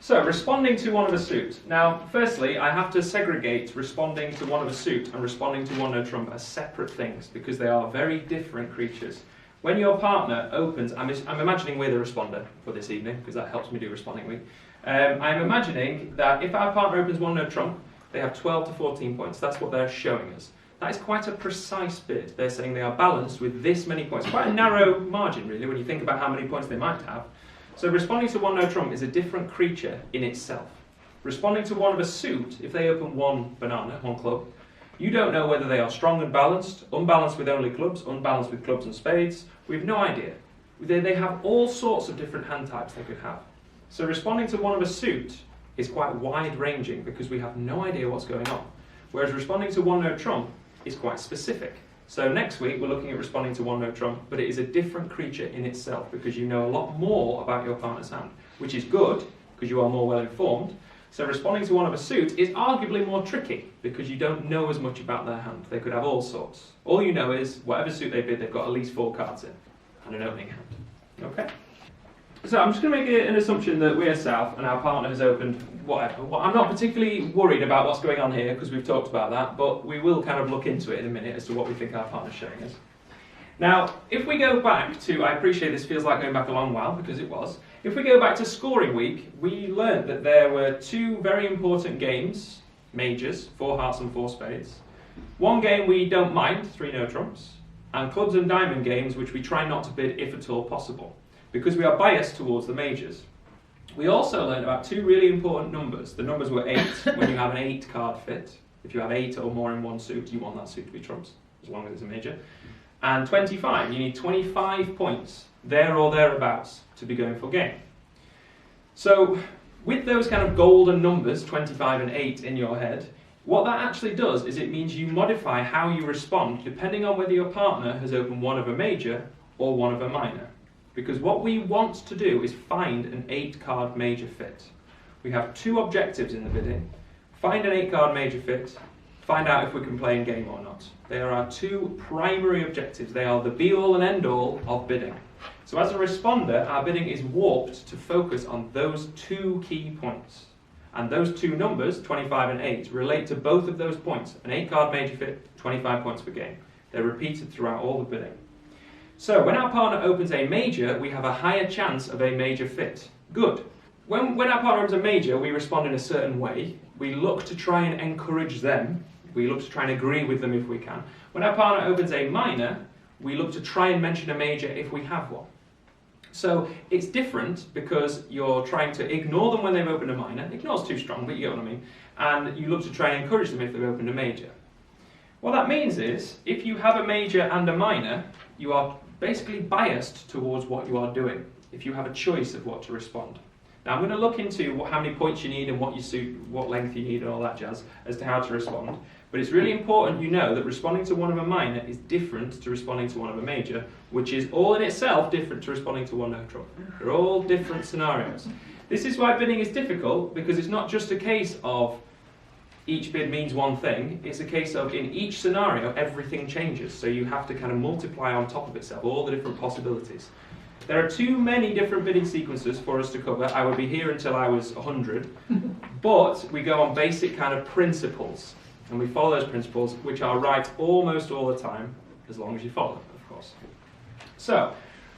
So, responding to one of a suit. Now, firstly, I have to segregate responding to one of a suit and responding to one no trump as separate things because they are very different creatures. When your partner opens, I'm imagining we're the responder for this evening because that helps me do responding week. I'm imagining that if our partner opens one no trump, they have 12 to 14 points. That's what they're showing us. That is quite a precise bid. They're saying they are balanced with this many points. Quite a narrow margin, really, when you think about how many points they might have. So responding to one no trump is a different creature in itself. Responding to one of a suit, if they open one banana, one club, you don't know whether they are strong and balanced, unbalanced with only clubs, unbalanced with clubs and spades. We have no idea. They have all sorts of different hand types they could have. So responding to one of a suit is quite wide-ranging because we have no idea what's going on. Whereas responding to one no trump is quite specific. So next week we're looking at responding to one no trump, but it is a different creature in itself because you know a lot more about your partner's hand, which is good because you are more well informed. So responding to one of a suit is arguably more tricky because you don't know as much about their hand. They could have all sorts. All you know is whatever suit they bid, they've got at least 4 cards in and an opening hand. Okay? So I'm just going to make an assumption that we're south and our partner has opened whatever. Well, I'm not particularly worried about what's going on here because we've talked about that, but we will kind of look into it in a minute as to what we think our partner's showing us. Now, if we go back to, I appreciate this feels like going back a long while because it was. If we go back to scoring week, we learned that there were 2 very important games, majors, 4 hearts and 4 spades. One game we don't mind, 3 no trumps, and clubs and diamond games which we try not to bid if at all possible, because we are biased towards the majors. We also learned about 2 really important numbers. The numbers were 8, when you have an 8 card fit. If you have 8 or more in one suit, you want that suit to be trumps, as long as it's a major. And 25, you need 25 points, there or thereabouts, to be going for game. So, with those kind of golden numbers, 25 and 8 in your head, what that actually does is it means you modify how you respond depending on whether your partner has opened one of a major or one of a minor. Because what we want to do is find an 8-card major fit. We have 2 objectives in the bidding. Find an 8-card major fit, find out if we can play in game or not. They are our 2 primary objectives. They are the be-all and end-all of bidding. So as a responder, our bidding is warped to focus on those 2 key points. And those 2 numbers, 25 and 8, relate to both of those points. An 8-card major fit, 25 points per game. They're repeated throughout all the bidding. So when our partner opens a major, we have a higher chance of a major fit. Good. When our partner opens a major, we respond in a certain way. We look to try and encourage them. We look to try and agree with them if we can. When our partner opens a minor, we look to try and mention a major if we have one. So it's different because you're trying to ignore them when they've opened a minor. Ignore's too strong, but you get what I mean. And you look to try and encourage them if they've opened a major. What that means is, if you have a major and a minor, you are basically biased towards what you are doing, if you have a choice of what to respond. Now I'm going to look into how many points you need and what you suit, what length you need and all that jazz as to how to respond. But it's really important you know that responding to one of a minor is different to responding to one of a major, which is all in itself different to responding to one no trump. They're all different scenarios. This is why bidding is difficult, because it's not just a case of each bid means one thing. It's a case of in each scenario everything changes, so you have to kind of multiply on top of itself all the different possibilities. There are too many different bidding sequences for us to cover. I would be here until I was 100, but we go on basic kind of principles, and we follow those principles, which are right almost all the time, as long as you follow them, of course. So,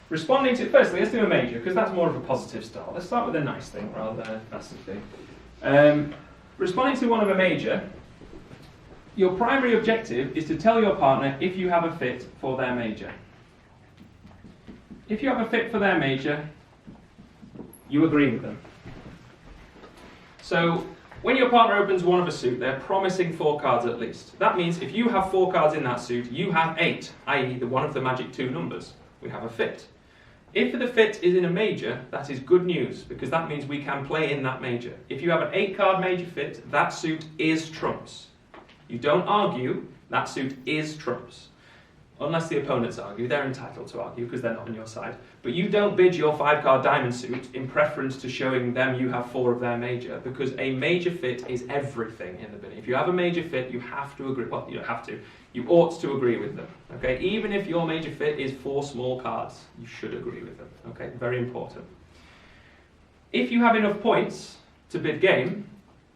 responding to, firstly, let's do a major, because that's more of a positive start. Let's start with a nice thing rather than a nasty thing. Responding to one of a major, your primary objective is to tell your partner if you have a fit for their major. If you have a fit for their major, you agree with them. So, when your partner opens one of a suit, they're promising 4 cards at least. That means if you have 4 cards in that suit, you have 8, i.e. the one of the magic 2 numbers. We have a fit. If the fit is in a major, that is good news, because that means we can play in that major. If you have an 8-card major fit, that suit is trumps. You don't argue, that suit is trumps. Unless the opponents argue, they're entitled to argue because they're not on your side. But you don't bid your 5-card diamond suit in preference to showing them you have 4 of their major, because a major fit is everything in the bidding. If you have a major fit, you have to agree. Well, you don't have to. You ought to agree with them. Okay, even if your major fit is 4 small cards, you should agree with them. Okay, very important. If you have enough points to bid game,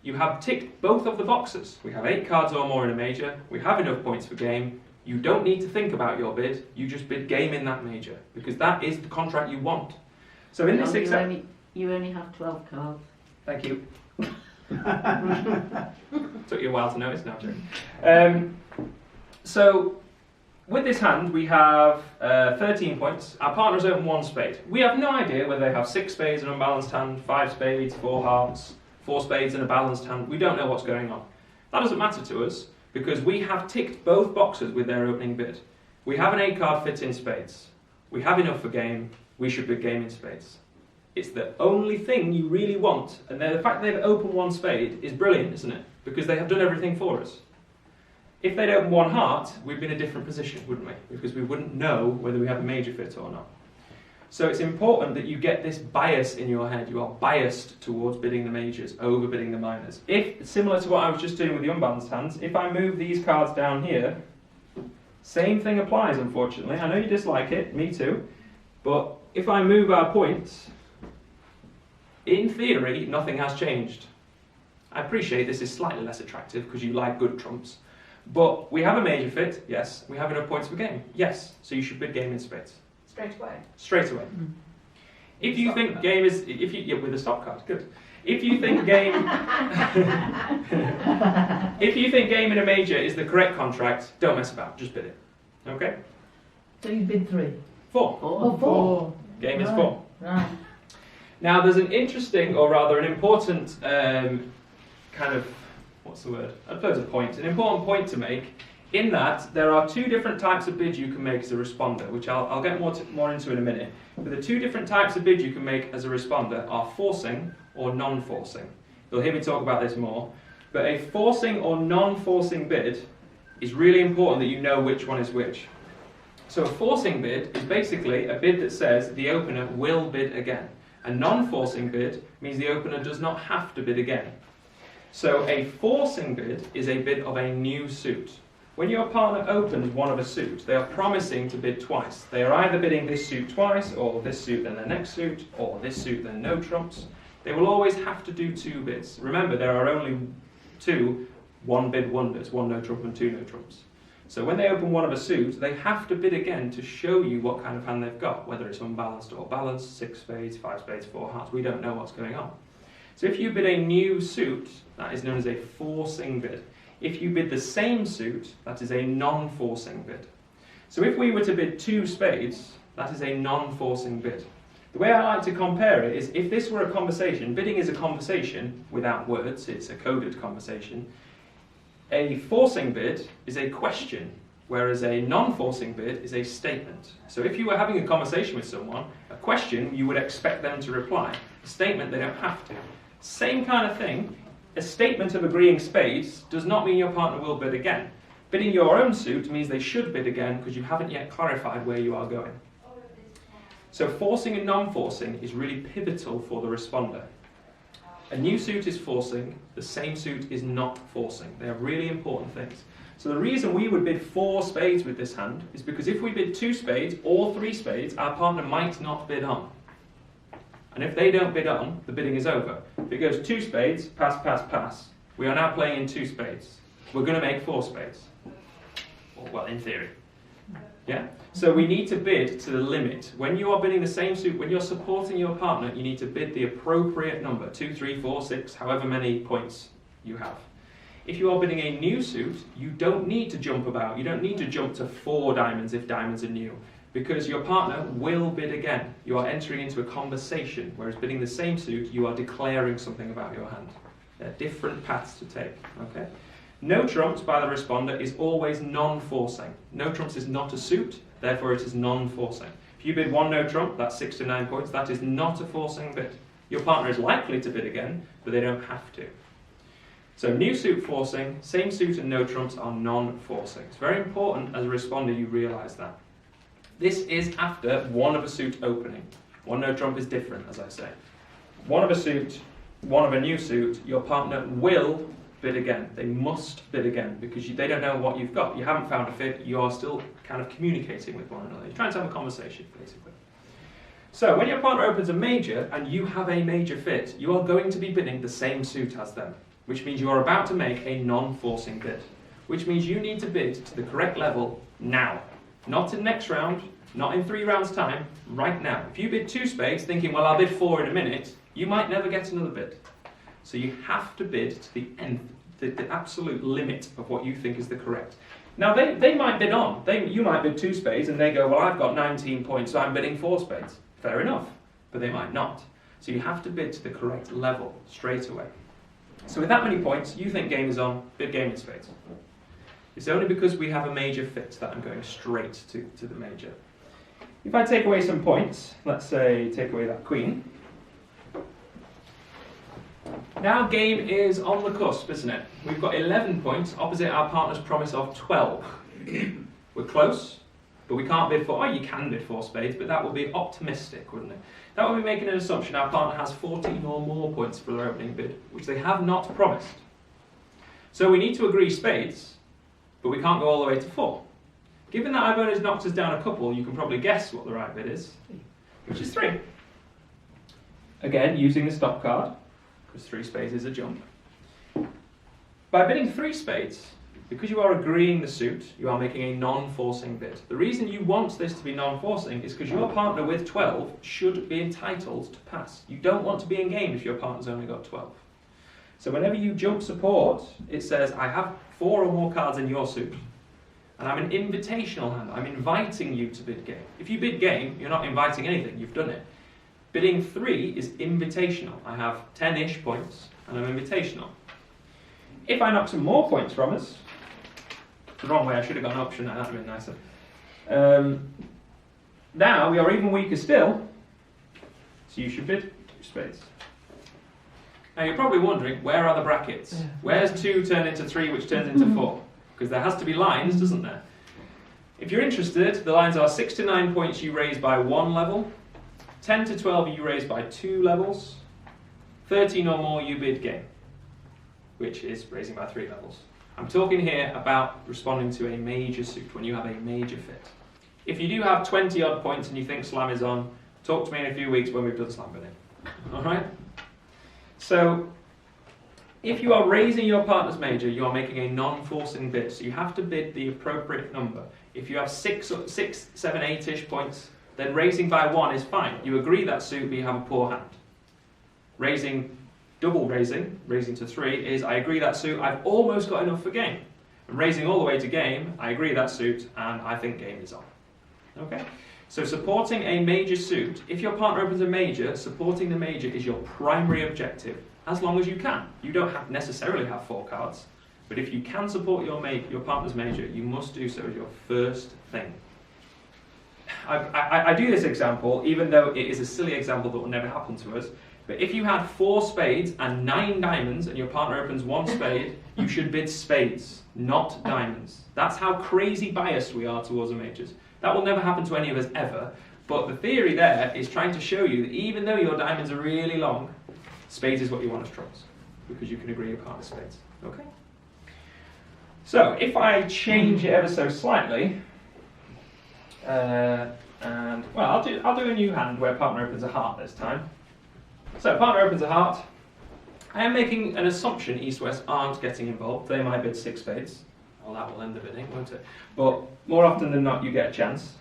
you have ticked both of the boxes. We have 8 cards or more in a major, we have enough points for game, you don't need to think about your bid, you just bid game in that major, because that is the contract you want. So in this example... You only have 12 cards. Thank you. Took you a while to notice now, Joe. So, with this hand, we have 13 points. Our partner's opened 1 spade. We have no idea whether they have 6 spades, an unbalanced hand, 5 spades, 4 hearts, 4 spades and a balanced hand. We don't know what's going on. That doesn't matter to us, because we have ticked both boxes with their opening bid. We have an 8-card fit in spades. We have enough for game. We should bid game in spades. It's the only thing you really want, and the fact that they've opened 1 spade is brilliant, isn't it? Because they have done everything for us. If they'd opened 1 heart, we'd be in a different position, wouldn't we? Because we wouldn't know whether we have a major fit or not. So it's important that you get this bias in your head. You are biased towards bidding the majors, over bidding the minors. If, similar to what I was just doing with the unbalanced hands, if I move these cards down here, same thing applies, unfortunately. I know you dislike it, me too, but if I move our points, in theory, nothing has changed. I appreciate this is slightly less attractive because you like good trumps, but we have a major fit, yes. We have enough points for game, yes. So you should bid game in spades. Straight away. Straight away. Mm-hmm. If you think game is, with a stop card, good. If you think game, if you think game in a major is the correct contract, don't mess about, just bid it. Okay? So you bid 3? 4. Oh, 4. Game is 4. Right. Now there's an interesting, or rather an important kind of, what's the word? I suppose a point, an important point to make, in that there are 2 different types of bid you can make as a responder, which I'll get more into in a minute. But the 2 different types of bid you can make as a responder are forcing or non-forcing. You'll hear me talk about this more. But a forcing or non-forcing bid is really important that you know which one is which. So a forcing bid is basically a bid that says the opener will bid again. A non-forcing bid means the opener does not have to bid again. So a forcing bid is a bid of a new suit. When your partner opens one of a suit, they are promising to bid twice. They are either bidding this suit twice, or this suit then their next suit, or this suit then no trumps. They will always have to do 2 bids. Remember, there are only 2 one-bid wonders, 1 no trump and 2 no trumps. So when they open one of a suit, they have to bid again to show you what kind of hand they've got, whether it's unbalanced or balanced, 6 spades, 5 spades, 4 hearts. We don't know what's going on. So if you bid a new suit, that is known as a forcing bid. If you bid the same suit, that is a non-forcing bid. So if we were to bid 2 spades, that is a non-forcing bid. The way I like to compare it is, if this were a conversation, bidding is a conversation without words, it's a coded conversation. A forcing bid is a question, whereas a non-forcing bid is a statement. So if you were having a conversation with someone, a question, you would expect them to reply. A statement, they don't have to. Same kind of thing. A statement of agreeing spades does not mean your partner will bid again. Bidding your own suit means they should bid again because you haven't yet clarified where you are going. So forcing and non-forcing is really pivotal for the responder. A new suit is forcing, the same suit is not forcing. They are really important things. So the reason we would bid 4 spades with this hand is because if we bid 2 spades or 3 spades, our partner might not bid on. And if they don't bid on, the bidding is over. If it goes 2 spades, pass, pass, pass, we are now playing in 2 spades. We're going to make 4 spades. Well, in theory. Yeah? So we need to bid to the limit. When you are bidding the same suit, when you're supporting your partner, you need to bid the appropriate number, 2, 3, 4, 6, however many points you have. If you are bidding a new suit, you don't need to jump about. You don't need to jump to 4 diamonds if diamonds are new, because your partner will bid again. You are entering into a conversation, whereas bidding the same suit, you are declaring something about your hand. There are different paths to take, okay? No trumps by the responder is always non-forcing. No trumps is not a suit, therefore it is non-forcing. If you bid 1 no trump, that's 6 to 9 points, that is not a forcing bid. Your partner is likely to bid again, but they don't have to. So new suit forcing, same suit and no trumps are non-forcing. It's very important as a responder you realise that. This is after 1 of a suit opening. 1 no trump is different, as I say. 1 of a suit, 1 of a new suit, your partner will bid again. They must bid again because they don't know what you've got. You haven't found a fit, you are still kind of communicating with one another. You're trying to have a conversation, basically. So when your partner opens a major and you have a major fit, you are going to be bidding the same suit as them, which means you are about to make a non-forcing bid, which means you need to bid to the correct level now. Not in next round, not in 3 rounds time, right now. If you bid 2 spades thinking, well, I'll bid 4 in a minute, you might never get another bid. So you have to bid to the end, the absolute limit of what you think is the correct. Now they might bid on. You might bid 2 spades and they go, well, I've got 19 points, so I'm bidding 4 spades. Fair enough, but they might not. So you have to bid to the correct level straight away. So with that many points, you think game is on, bid game in spades. It's only because we have a major fit that I'm going straight to the major. If I take away some points, let's say take away that queen. Now game is on the cusp, isn't it? We've got 11 points opposite our partner's promise of 12. We're close, but we can't bid 4. Oh, you can bid 4 spades, but that would be optimistic, wouldn't it? That would be making an assumption our partner has 14 or more points for their opening bid, which they have not promised. So we need to agree spades, but we can't go all the way to 4. Given that I've only knocked us down a couple, you can probably guess what the right bid is, which is 3. Again, using the stop card, because 3 spades is a jump. By bidding 3 spades, because you are agreeing the suit, you are making a non-forcing bid. The reason you want this to be non-forcing is because your partner with 12 should be entitled to pass. You don't want to be in game if your partner's only got 12. So whenever you jump support, it says, I have 4 or more cards in your suit. And I'm an invitational hand. I'm inviting you to bid game. If you bid game, you're not inviting anything. You've done it. Bidding 3 is invitational. I have 10-ish points, and I'm invitational. If I knock some more points from us, the wrong way, I should have got an option, that would have been nicer. Now we are even weaker still, so you should bid 2 spades. Now you're probably wondering, where are the brackets? Where's 2 turned into 3, which turns into 4? Because there has to be lines, doesn't there? If you're interested, the lines are 6 to 9 points you raise by 1 level, 10 to 12 you raise by 2 levels, 13 or more you bid game, which is raising by 3 levels. I'm talking here about responding to a major suit, when you have a major fit. If you do have 20 odd points and you think slam is on, talk to me in a few weeks when we've done slam bidding. Alright? So, if you are raising your partner's major, you are making a non-forcing bid, so you have to bid the appropriate number. If you have 6, 7, 8-ish points, then raising by 1 is fine. You agree that suit, but you have a poor hand. Double raising to 3, is I agree that suit, I've almost got enough for game. And raising all the way to game, I agree that suit, and I think game is on. Okay? So supporting a major suit, if your partner opens a major, supporting the major is your primary objective, as long as you can. You don't necessarily have 4 cards, but if you can support your partner's major, you must do so as your first thing. I do this example, even though it is a silly example that will never happen to us, but if you had 4 spades and 9 diamonds and your partner opens 1 spade, you should bid spades, not diamonds. That's how crazy biased we are towards the majors. That will never happen to any of us ever, but the theory there is trying to show you that even though your diamonds are really long, spades is what you want as trumps, because you can agree your partner's spades. Okay? So, if I change it ever so slightly, and well, I'll do a new hand where partner opens a heart this time. So partner opens a heart. I am making an assumption East-West aren't getting involved. They might bid 6 spades. Well, that will end the bidding, won't it? But more often than not, you get a chance.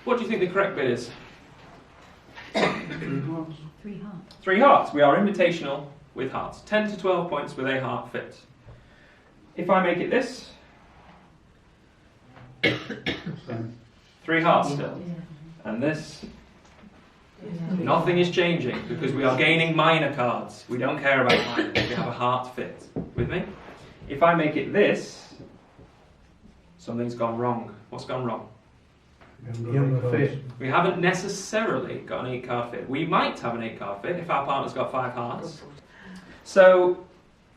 What do you think the correct bid is? 3 hearts. 3 hearts. We are invitational with hearts. 10 to 12 points with a heart fit. If I make it this, 3 hearts still. And this, nothing is changing because we are gaining minor cards. We don't care about minors. We have a heart fit. With me? If I make it this, something's gone wrong. What's gone wrong? We haven't necessarily got an 8-card fit. We might have an 8-card fit if our partner's got 5 hearts. So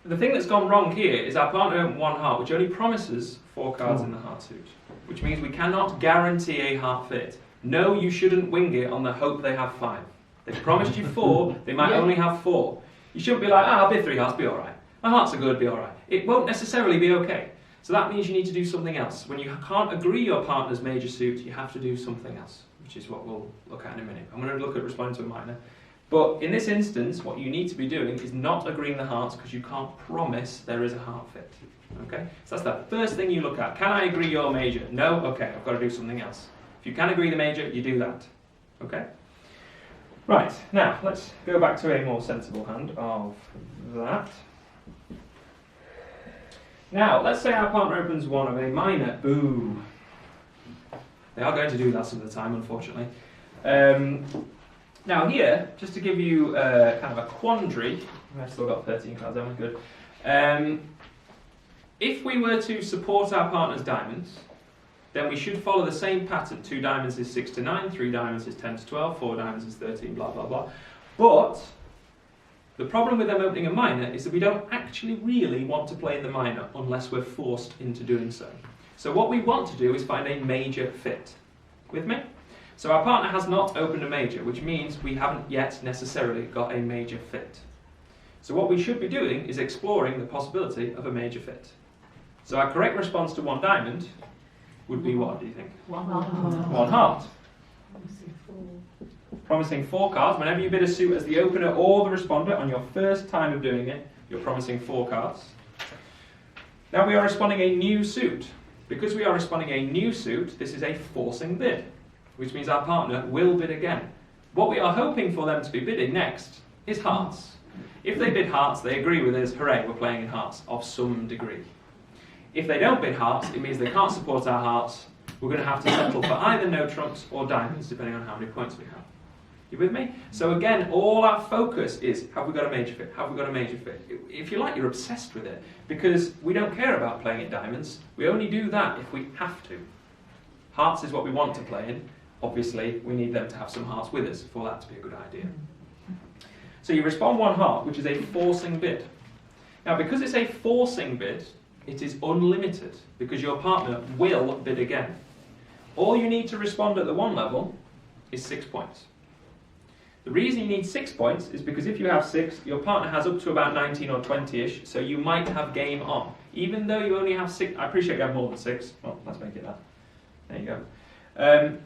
the thing that's gone wrong here is our partner opened 1 heart, which only promises 4 cards in the heart suit, which means we cannot guarantee a heart fit. No, you shouldn't wing it on the hope they have 5. They've promised you 4, they might only have 4. You shouldn't be like, I'll bid 3 hearts, be alright. My hearts are good, be alright. It won't necessarily be okay. So that means you need to do something else. When you can't agree your partner's major suit, you have to do something else. which is what we'll look at in a minute. I'm going to look at responding to a minor. But in this instance, what you need to be doing is not agreeing the hearts because you can't promise there is a heart fit. Okay? So that's the first thing you look at. Can I agree your major? No? Okay, I've got to do something else. If you can agree the major, you do that. Okay? Right, now let's go back to a more sensible hand of that. Now, let's say our partner opens one of a minor. Boo. They are going to do that some of the time, unfortunately. Now here, just to give you kind of a quandary, I've still got 13 cards, haven't we? Good. If we were to support our partner's diamonds, then we should follow the same pattern. 2 diamonds is 6 to 9, 3 diamonds is 10 to 12, 4 diamonds is 13, blah, blah, blah. But the problem with them opening a minor is that we don't actually really want to play in the minor unless we're forced into doing so. So what we want to do is find a major fit. With me? So our partner has not opened a major, which means we haven't yet necessarily got a major fit. So what we should be doing is exploring the possibility of a major fit. So our correct response to 1 diamond would be what, do you think? 1 heart. 1 heart. Promising 4 cards. Whenever you bid a suit as the opener or the responder on your first time of doing it, you're promising 4 cards. Now we are responding a new suit. Because we are responding a new suit, this is a forcing bid, which means our partner will bid again. What we are hoping for them to be bidding next is hearts. If they bid hearts, they agree with us, hooray, we're playing in hearts of some degree. If they don't bid hearts, it means they can't support our hearts. We're going to have to settle for either no trumps or diamonds, depending on how many points we have. You with me? So again, all our focus is, have we got a major fit? Have we got a major fit? If you like, you're obsessed with it, because we don't care about playing at diamonds. We only do that if we have to. Hearts is what we want to play in. Obviously, we need them to have some hearts with us for that to be a good idea. So you respond 1 heart, which is a forcing bid. Now, because it's a forcing bid, it is unlimited, because your partner will bid again. All you need to respond at the 1 level is 6 points. The reason you need 6 points is because if you have 6, your partner has up to about 19 or 20-ish, so you might have game on. Even though you only have 6, I appreciate you have more than 6. Well, let's make it that. There you go.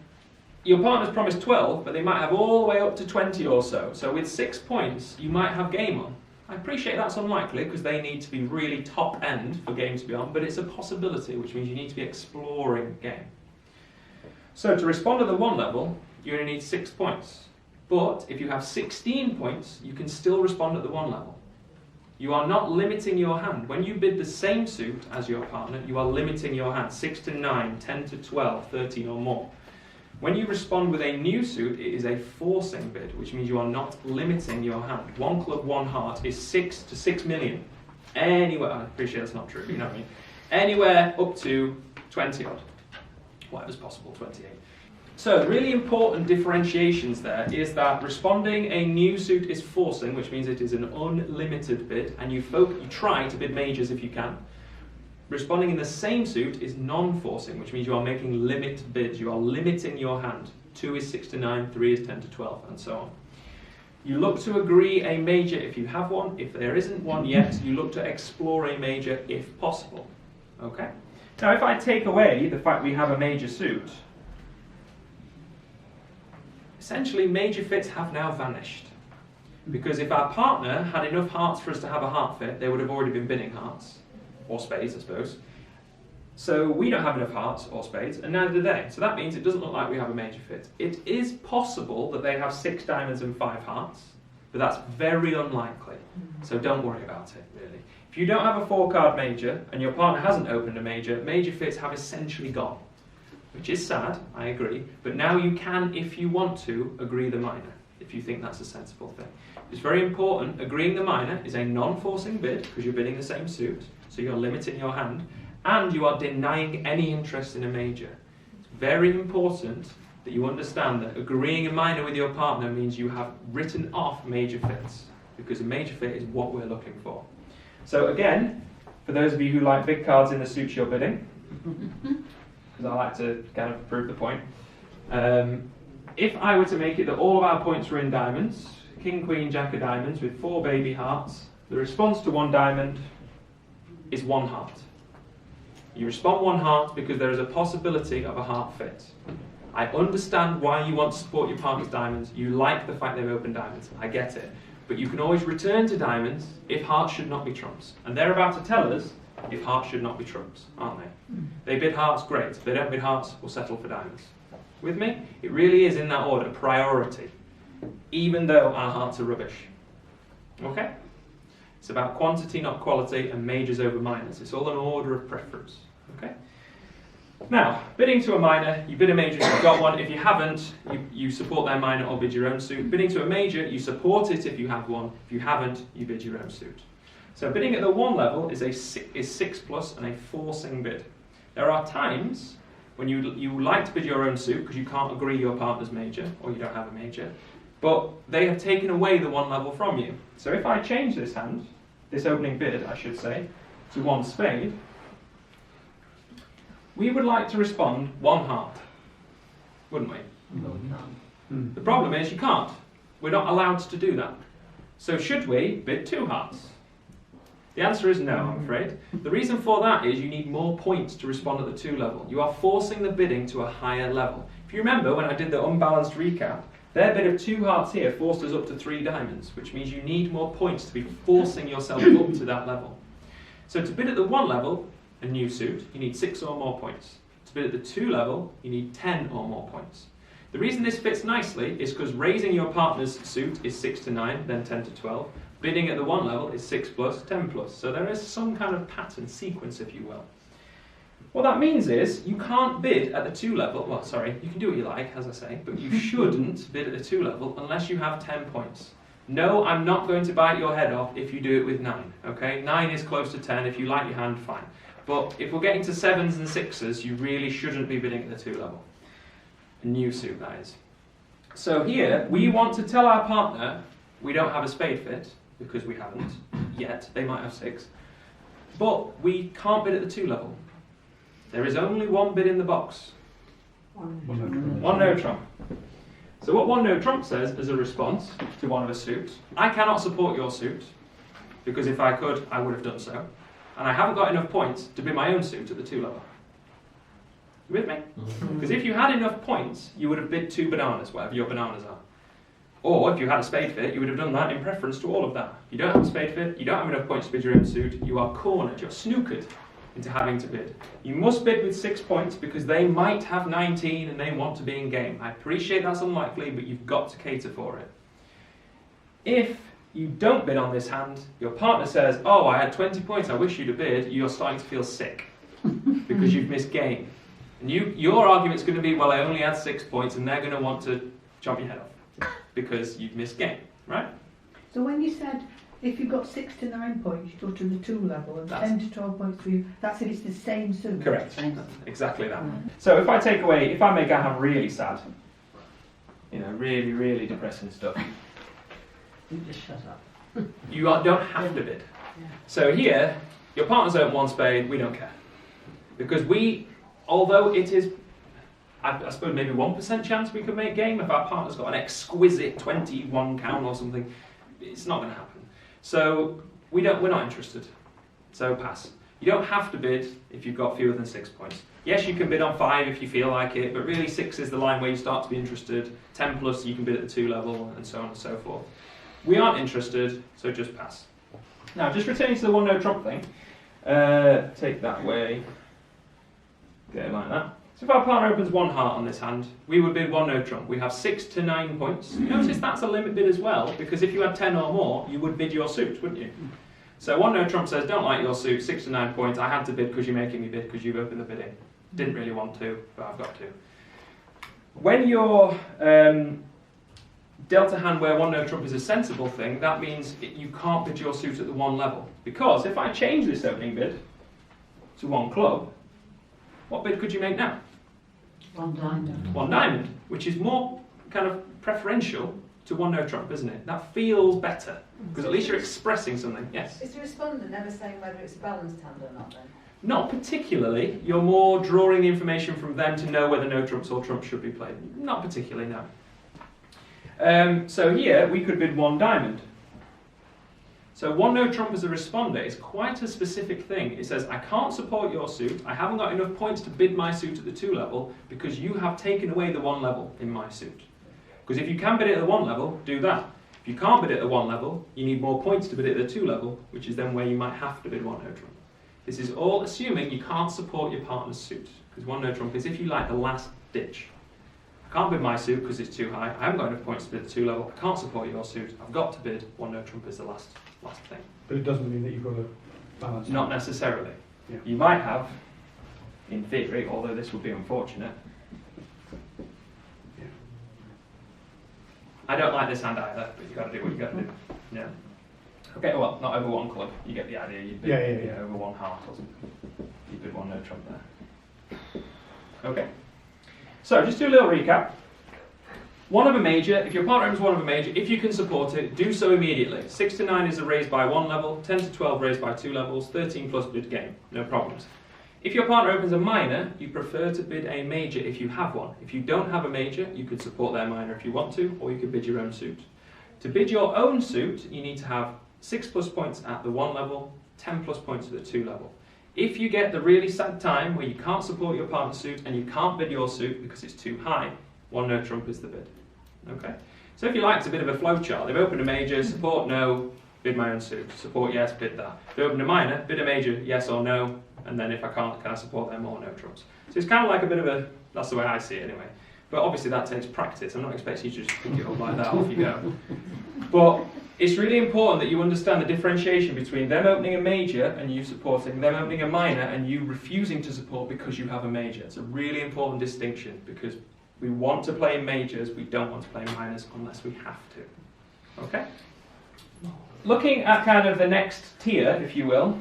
Your partner's promised 12, but they might have all the way up to 20 or so. So with 6 points, you might have game on. I appreciate that's unlikely because they need to be really top end for game to be on, but it's a possibility, which means you need to be exploring game. So to respond at the 1 level, you only need 6 points. But if you have 16 points, you can still respond at the 1 level. You are not limiting your hand. When you bid the same suit as your partner, you are limiting your hand. 6 to 9, 10 to 12, 13 or more. When you respond with a new suit, it is a forcing bid, which means you are not limiting your hand. 1 club, 1 heart is 6 to 6 million. Anywhere, I appreciate that's not true, but you know what I mean. Anywhere up to 20 odd. Whatever's possible, 28. So the really important differentiations there is that responding a new suit is forcing, which means it is an unlimited bid, and you try to bid majors if you can. Responding in the same suit is non-forcing, which means you are making limit bids. You are limiting your hand. 2 is 6 to 9, 3 is 10 to 12, and so on. You look to agree a major if you have one. If there isn't one yet, you look to explore a major if possible. Okay? Now, if I take away the fact we have a major suit, essentially major fits have now vanished. Because if our partner had enough hearts for us to have a heart fit, they would have already been bidding hearts. Or spades, I suppose. So we don't have enough hearts or spades, and neither do they. So that means it doesn't look like we have a major fit. It is possible that they have 6 diamonds and 5 hearts, but that's very unlikely. So don't worry about it, really. If you don't have a 4-card major, and your partner hasn't opened a major, major fits have essentially gone. Which is sad, I agree, but now you can, if you want to, agree the minor, if you think that's a sensible thing. It's very important, agreeing the minor is a non-forcing bid, because you're bidding the same suit, so you're limiting your hand, and you are denying any interest in a major. It's very important that you understand that agreeing a minor with your partner means you have written off major fits, because a major fit is what we're looking for. So again, for those of you who like big cards in the suits you're bidding, because I like to kind of prove the point, if I were to make it that all of our points were in diamonds, King, Queen, Jack of diamonds with 4 baby hearts, the response to 1 diamond is 1 heart. You respond 1 heart because there is a possibility of a heart fit. I understand why you want to support your partner's diamonds. You like the fact they've opened diamonds. I get it. But you can always return to diamonds if hearts should not be trumps. And they're about to tell us if hearts should not be trumps, aren't they? They bid hearts, great. If they don't bid hearts, we'll settle for diamonds. With me? It really is in that order, priority. Even though our hearts are rubbish. Okay? It's about quantity, not quality, and majors over minors. It's all an order of preference. Okay? Now, bidding to a minor, you bid a major if you've got one. If you haven't, you support their minor or bid your own suit. Bidding to a major, you support it if you have one. If you haven't, you bid your own suit. So bidding at the 1 level is 6+ and a forcing bid. There are times when you like to bid your own suit because you can't agree your partner's major, or you don't have a major, but they have taken away the 1 level from you. So if I change this hand, this opening bid, I should say, to 1 spade, we would like to respond 1 heart, wouldn't we? No, you can't. The problem is you can't. We're not allowed to do that. So should we bid 2 hearts? The answer is no, I'm afraid. The reason for that is you need more points to respond at the 2 level. You are forcing the bidding to a higher level. If you remember when I did the unbalanced recap, their bid of 2 hearts here forced us up to 3 diamonds, which means you need more points to be forcing yourself up to that level. So to bid at the 1 level, a new suit, you need 6 or more points. To bid at the 2 level, you need 10 or more points. The reason this fits nicely is because raising your partner's suit is 6 to 9, then 10 to 12. Bidding at the 1 level is 6+, 10+. So there is some kind of pattern, sequence, if you will. What that means is you can't bid at the 2 level. Well, sorry, you can do what you like, as I say, but you shouldn't bid at the 2 level unless you have 10 points. No, I'm not going to bite your head off if you do it with 9. Okay, 9 is close to 10. If you like your hand, fine. But if we're getting to 7s and 6s, you really shouldn't be bidding at the 2 level. A new suit, that is. So here, we want to tell our partner we don't have a spade fit, because we haven't yet. They might have 6. But we can't bid at the 2 level. There is only 1 bid in the box. 1 no trump. So what 1 no trump says as a response to one of a suit, I cannot support your suit, because if I could, I would have done so. And I haven't got enough points to bid my own suit at the 2 level. You with me? Because if you had enough points, you would have bid 2 bananas, whatever your bananas are. Or if you had a spade fit, you would have done that in preference to all of that. You don't have a spade fit, you don't have enough points to bid your own suit, you are cornered, you're snookered into having to bid. You must bid with 6 points because they might have 19 and they want to be in game. I appreciate that's unlikely, but you've got to cater for it. If you don't bid on this hand, your partner says, oh, I had 20 points, I wish you'd have bid, you're starting to feel sick because you've missed game. And your argument's going to be, well, I only had 6 points, and they're going to want to chomp your head off because you've missed game, right? So when you said if you've got 6 to 9 points, you go to the 2 level, and 10 to 12 points for you, that's if it's the same suit. Correct. Exactly that. So if I make our hand really sad, really, really depressing stuff, You just shut up. you don't have to bid. So here, your partner's owned 1 spade, we don't care. Because although it is, I suppose maybe 1% chance we could make game, if our partner's got an exquisite 21 count or something, it's not going to happen. So we're not interested. So pass. You don't have to bid if you've got fewer than 6 points. Yes, you can bid on 5 if you feel like it, but really 6 is the line where you start to be interested. 10 plus you can bid at the 2 level, and so on and so forth. We aren't interested, so just pass. Now, just returning to the 1 no trump thing, take that away, get it like that. So if our partner opens 1 heart on this hand, we would bid 1 no trump. We have 6 to 9 points. Notice that's a limit bid as well, because if you had 10 or more, you would bid your suit, wouldn't you? So 1 no trump says, don't like your suit, 6 to 9 points. I had to bid because you're making me bid because you've opened the bidding. Didn't really want to, but I've got to. When you're dealt a hand where 1 no trump is a sensible thing, that means you can't bid your suit at the 1 level. Because if I change this opening bid to 1 club, what bid could you make now? 1 diamond. 1 diamond, which is more kind of preferential to 1 no trump, isn't it? That feels better, because at least you're expressing something. Yes? Is the respondent ever saying whether it's a balanced hand or not then? Not particularly. You're more drawing the information from them to know whether no trumps or trumps should be played. Not particularly, no. So here we could bid 1 diamond. So one no trump as a responder is quite a specific thing. It says, I can't support your suit, I haven't got enough points to bid my suit at the 2 level because you have taken away the 1 level in my suit. Because if you can bid it at the 1 level, do that. If you can't bid it at the 1 level, you need more points to bid it at the 2 level, which is then where you might have to bid one no trump. This is all assuming you can't support your partner's suit. Because one no trump is, if you like, the last ditch. I can't bid my suit because it's too high. I haven't got enough points to bid the 2 level. I can't support your suit. I've got to bid one no trump as the last thing. But it doesn't mean that you've got to balance. Not necessarily. Yeah. You might have, in theory, although this would be unfortunate. Yeah. I don't like this hand either, but you've got to do what you've got to do. Yeah. Okay, well, not over 1 club. You get the idea. You bid Yeah. over 1 heart or something. You bid one no trump there. Okay. So, just do a little recap. 1 of a major, if your partner opens 1 of a major, if you can support it, do so immediately. 6 to 9 is a raise by 1 level, 10 to 12 raise by 2 levels, 13 plus bid game, no problems. If your partner opens a minor, you prefer to bid a major if you have one. If you don't have a major, you could support their minor if you want to, or you could bid your own suit. To bid your own suit, you need to have 6 plus points at the 1 level, 10 plus points at the 2 level. If you get the really sad time where you can't support your partner's suit and you can't bid your suit because it's too high, 1 no trump is the bid. Okay. So if you like, it's a bit of a flowchart. They've opened a major, support no, bid my own suit. Support yes, bid that. They opened a minor, bid a major, yes or no, and then if I can't, can I support them or no trumps? So it's kind of like a bit of a, that's the way I see it anyway. But obviously that takes practice. I'm not expecting you to just pick it up like that, off you go. But it's really important that you understand the differentiation between them opening a major and you supporting, them opening a minor and you refusing to support because you have a major. It's a really important distinction because we want to play in majors, we don't want to play in minors unless we have to. Okay? Looking at kind of the next tier, if you will,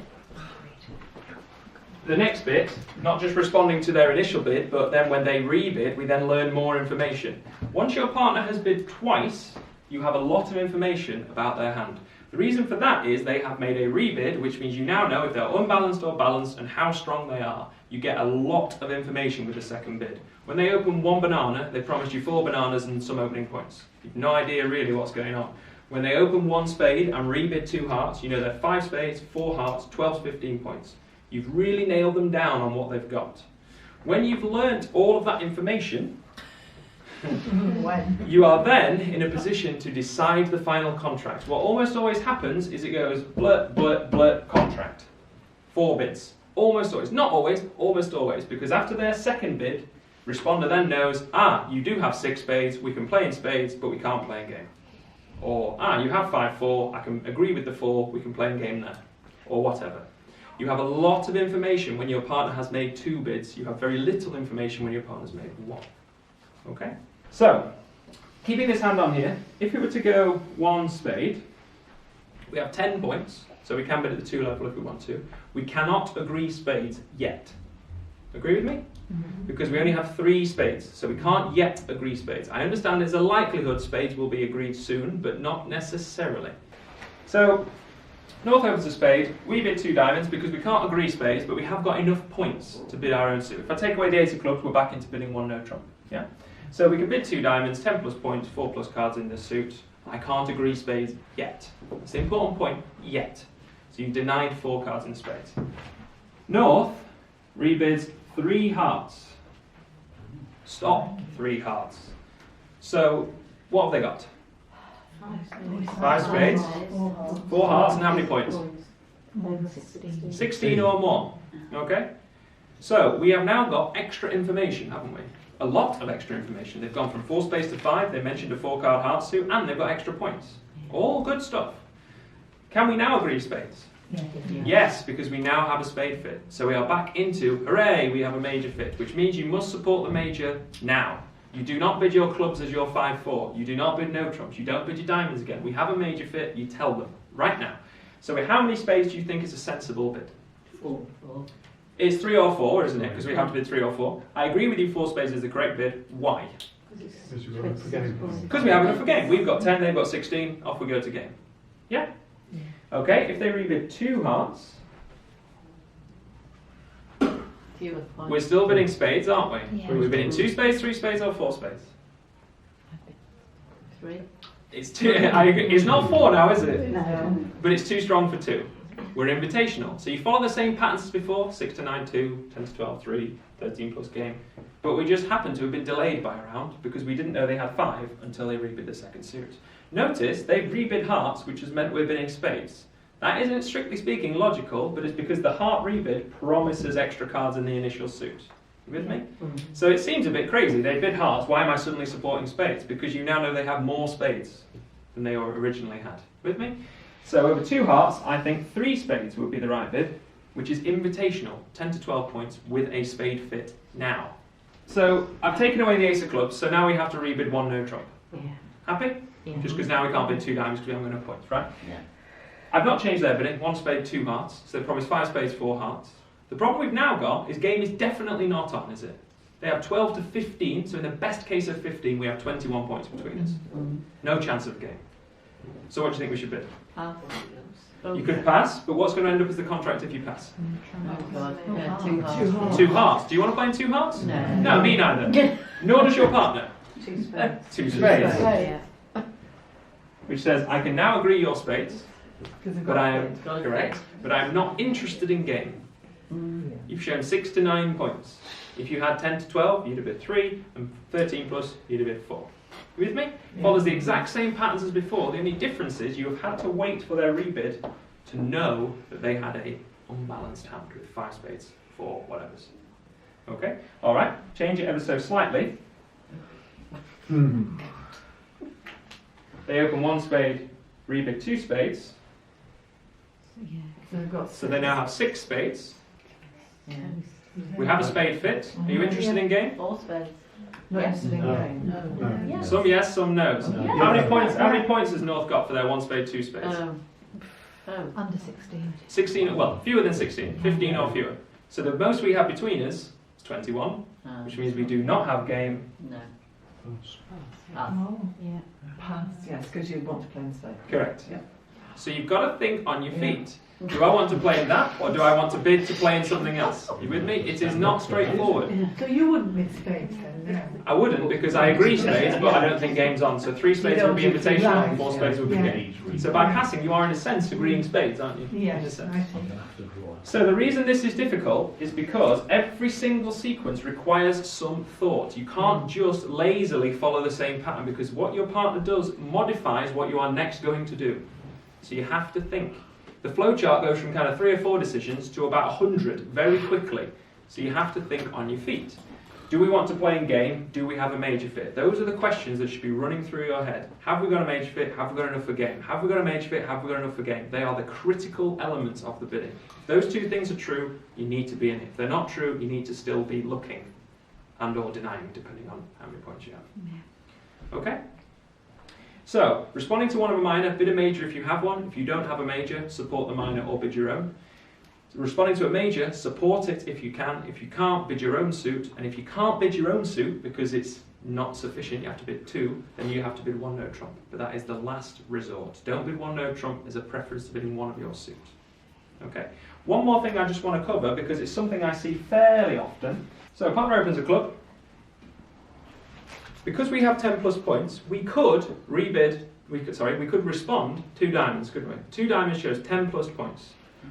the next bit, not just responding to their initial bid, but then when they rebid, we then learn more information. Once your partner has bid twice, you have a lot of information about their hand. The reason for that is they have made a rebid, which means you now know if they're unbalanced or balanced and how strong they are. You get a lot of information with the second bid. When they open 1 banana, they promised you 4 bananas and some opening points. You've no idea really what's going on. When they open 1 spade and rebid 2 hearts, you know they're 5 spades, 4 hearts, 12 to 15 points. You've really nailed them down on what they've got. When you've learnt all of that information, you are then in a position to decide the final contract. What almost always happens is it goes blurt, blurt, blurt, contract. 4 bids. Almost always. Not always, almost always. Because after their second bid, responder then knows, you do have 6 spades, we can play in spades, but we can't play in game. Or, you have 5-4, I can agree with the 4, we can play in game there. Or whatever. You have a lot of information when your partner has made 2 bids. You have very little information when your partner's made 1. Okay? So, keeping this hand on here, if it were to go 1 spade, we have 10 points, so we can bid at the 2 level if we want to. We cannot agree spades yet. Agree with me? Mm-hmm. Because we only have 3 spades, so we can't yet agree spades. I understand there's a likelihood spades will be agreed soon, but not necessarily. So, North opens a spade, we bid 2 diamonds because we can't agree spades, but we have got enough points to bid our own suit. If I take away the 8 of clubs, we're back into bidding 1 no trump. Yeah? So we can bid 2 diamonds, 10 plus points, 4 plus cards in this suit. I can't agree spades yet. It's the important point, yet. So you've denied 4 cards in spades. North rebids 3 hearts. Stop 3 hearts. So what have they got? 5 spades, 4 hearts, and how many points? 16 or more. Okay? So we have now got extra information, haven't we? A lot of extra information. They've gone from 4 spades to 5, they mentioned a 4-card heart suit, and they've got extra points. All good stuff. Can we now agree spades? Yes, because we now have a spade fit. So we are back into, hooray, we have a major fit, which means you must support the major now. You do not bid your clubs as your 5-4. You do not bid no trumps. You don't bid your diamonds again. We have a major fit, you tell them, right now. So how many spades do you think is a sensible bid? 4. It's 3 or 4, isn't it? Because we have to bid 3 or 4. I agree with you, 4 spades is the correct bid. Why? Because we've got enough for game. Because we have enough for game. We've got 10, they've got 16, off we go to game. Yeah? Okay, if they rebid 2 hearts, we're still bidding spades, aren't we? Yeah. We're bidding 2 spades, 3 spades, or 4 spades? 3. It's too. It's not 4 now, is it? No. But it's too strong for 2. We're invitational. So you follow the same patterns as before, 6 to 9, 2, 10 to 12, 3, 13 plus game. But we just happen to have been delayed by a round because we didn't know they had 5 until they rebid the second suit. Notice they've rebid hearts, which has meant we're bidding spades. That isn't strictly speaking logical, but it's because the heart rebid promises extra cards in the initial suit. You with me? So it seems a bit crazy. They bid hearts. Why am I suddenly supporting spades? Because you now know they have more spades than they originally had. With me? So over 2 hearts, I think 3 spades would be the right bid, which is invitational, 10 to 12 points with a spade fit now. So I've taken away the ace of clubs, so now we have to rebid 1 no trump. Yeah. Happy? Yeah. Just because now we can't bid 2 diamonds because we haven't got enough points, right? Yeah. I've not changed their bidding, 1 spade, 2 hearts, so they promise 5 spades, 4 hearts. The problem we've now got is game is definitely not on, is it? They have 12 to 15, so in the best case of 15, we have 21 points between us. No chance of a game. So what do you think we should bid? Half. You could pass, but what's going to end up as the contract if you pass? Oh God. Oh, Yeah, half. 2 halves. 2 hearts. Do you want to play in 2 hearts? No. No, me neither. Nor does your partner. 2 spades. 2 spades. Yeah. Which says, I can now agree your spades, but I am Got it. correct, but I am not interested in game. You've shown 6 to 9 points. If you had 10 to 12, you'd have bid 3, and 13 plus, you'd have bid 4. You with me? Follows the exact same patterns as before. The only difference is you have had to wait for their rebid to know that they had a unbalanced hand with 5 spades, 4 whatevers. Okay? Alright, change it ever so slightly. They open 1 spade, rebid 2 spades, Yeah. So we've got so they now have 6 spades. Yeah. We have a spade fit. Are you interested in game? 4 spades. not interested in No. game. No. Yeah. Some yes, some no's. No. How many points? How many points has North got for their 1 spade, 2 spades? Oh. Under 16. 16. Well, fewer than 16. 15 or fewer. So the most we have between us is 21, which means we do not have game. No. Oh. Yeah. Pass, yes, because you want to play in space. Correct. Yeah. So you've got to think on your feet. Do I want to play in that, or do I want to bid to play in something else? You with me? It is not straightforward. So you wouldn't bid spades then, no? I wouldn't, because I agree spades, but I don't think game's on. So 3 spades would be invitational, and 4 spades would be game. So by passing, you are in a sense agreeing spades, aren't you? In a Yes, sense. I see. So the reason this is difficult is because every single sequence requires some thought. You can't just lazily follow the same pattern, because what your partner does modifies what you are next going to do. So you have to think. The flowchart goes from kind of 3 or 4 decisions to about 100 very quickly. So you have to think on your feet. Do we want to play in game? Do we have a major fit? Those are the questions that should be running through your head. Have we got a major fit? Have we got enough for game? Have we got a major fit? Have we got enough for game? They are the critical elements of the bidding. If those 2 things are true, you need to be in it. If they're not true, you need to still be looking and or denying, depending on how many points you have. Okay? So, responding to one of a minor, bid a major if you have one. If you don't have a major, support the minor or bid your own. Responding to a major, support it if you can. If you can't, bid your own suit. And if you can't bid your own suit because it's not sufficient, you have to bid 2, then you have to bid 1 no trump. But that is the last resort. Don't bid 1 no trump as a preference to bidding 1 of your suit. Okay. One more thing I just want to cover because it's something I see fairly often. So, partner opens a club. Because we have 10 plus points, we could respond 2 diamonds, couldn't we? 2 diamonds shows 10 plus points.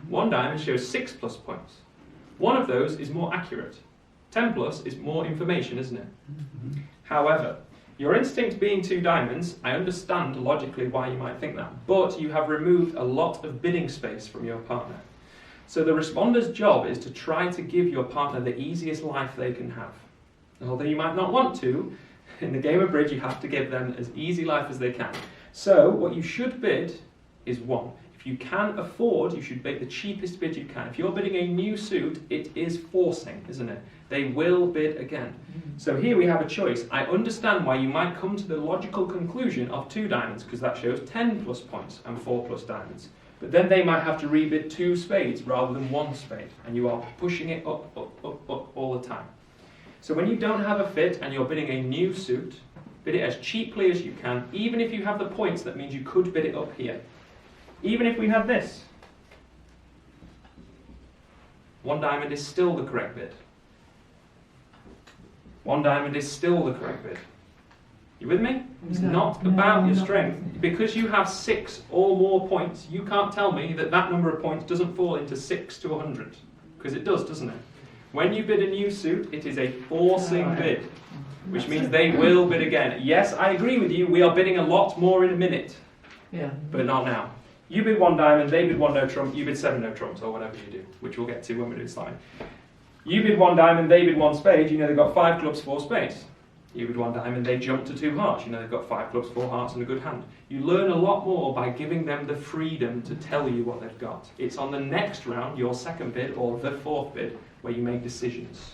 1 diamond shows 6 plus points. One of those is more accurate. 10 plus is more information, isn't it? However, your instinct being 2 diamonds, I understand logically why you might think that, but you have removed a lot of bidding space from your partner. So the responder's job is to try to give your partner the easiest life they can have. Although you might not want to, in the game of bridge, you have to give them as easy life as they can. So, what you should bid is 1. If you can afford, you should bid the cheapest bid you can. If you're bidding a new suit, it is forcing, isn't it? They will bid again. So here we have a choice. I understand why you might come to the logical conclusion of 2 diamonds, because that shows 10 plus points and 4 plus diamonds. But then they might have to rebid 2 spades rather than 1 spade, and you are pushing it up all the time. So when you don't have a fit and you're bidding a new suit, bid it as cheaply as you can. Even if you have the points, that means you could bid it up here. Even if we had this, 1 diamond is still the correct bid. 1 diamond is still the correct bid. You with me? It's No, not no, about your not strength. really. Because you have 6 or more points, you can't tell me that that number of points doesn't fall into 6 to 100. Because it does, doesn't it? When you bid a new suit, it is a forcing bid, which means they will bid again. Yes, I agree with you, we are bidding a lot more in a minute, Yeah. but not now. You bid 1 diamond, they bid 1 no trump, you bid 7 no trumps, or whatever you do, which we'll get to when we do slide. You bid 1 diamond, they bid 1 spade, you know they've got 5 clubs, 4 spades. You bid 1 diamond, they jump to 2 hearts, you know they've got 5 clubs, 4 hearts and a good hand. You learn a lot more by giving them the freedom to tell you what they've got. It's on the next round, your second bid or the 4th bid, where you make decisions.